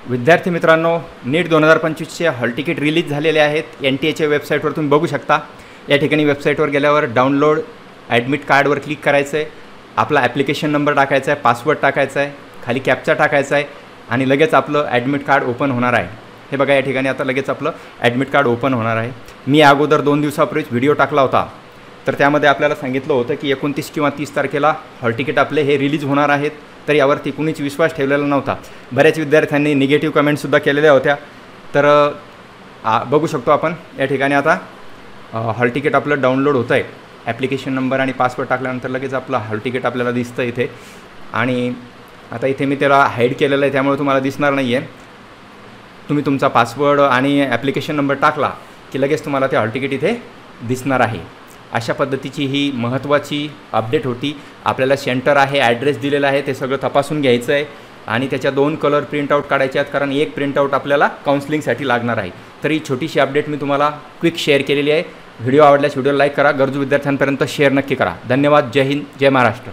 विद्यार्थी मित्रांनो, नीट 2025चे hall ticket release झालेले आहेत। NTAच्या वेबसाईटवर तुम्ही बघू शकता। या ठिकाणी वेबसाईटवर गेल्यावर डाउनलोड ॲडमिट कार्डवर क्लिक करायचं आहे, आपला ॲप्लिकेशन नंबर टाकायचा आहे, पासवर्ड टाकायचा आहे, खाली कॅप्चा टाकायचा आहे आणि लगेच आपलं ॲडमिट कार्ड ओपन होणार आहे। हे बघा, या ठिकाणी आता लगेच आपलं ॲडमिट कार्ड ओपन होणार आहे। मी अगोदर 2 दिवसापूर्वीच व्हिडिओ टाकला होता, तर त्यामध्ये आपल्याला सांगितलं होतं की 29 किंवा 30 तारखेला हॉल तिकीट आपले हे रिलीज होणार आहेत। तर यावरती कुणीच विश्वास ठेवलेला नव्हता। बऱ्याच विद्यार्थ्यांनी निगेटिव्ह कमेंटसुद्धा केलेल्या होत्या। तर बघू शकतो आपण या ठिकाणी आता हॉल तिकीट आपलं डाउनलोड होतं आहे। ॲप्लिकेशन नंबर आणि पासवर्ड टाकल्यानंतर लगेच आपलं हॉल तिकीट आपल्याला दिसतं इथे। आणि आता इथे मी त्याला हाईड केलेलं आहे, त्यामुळे तुम्हाला दिसणार नाही आहे। तुम्ही तुमचा पासवर्ड आणि ॲप्लिकेशन नंबर टाकला की लगेच तुम्हाला ते हॉल तिकीट इथे दिसणार आहे। अशा पद्धतीची ही महत्त्वाची अपडेट होती। आपल्याला सेंटर आहे, ॲड्रेस दिलेला आहे, ते सगळं तपासून घ्यायचं आहे आणि त्याच्या 2 कलर प्रिंटआउट काढायचे आहेत, कारण एक प्रिंटआउट आपल्याला काउन्सिलिंगसाठी लागणार आहे। तर ही छोटीशी अपडेट मी तुम्हाला क्विक शेअर केलेली आहे। व्हिडिओ आवडल्यास व्हिडिओ लाईक करा, गरजू विद्यार्थ्यांपर्यंत शेअर नक्की करा। धन्यवाद। जय हिंद, जय महाराष्ट्र।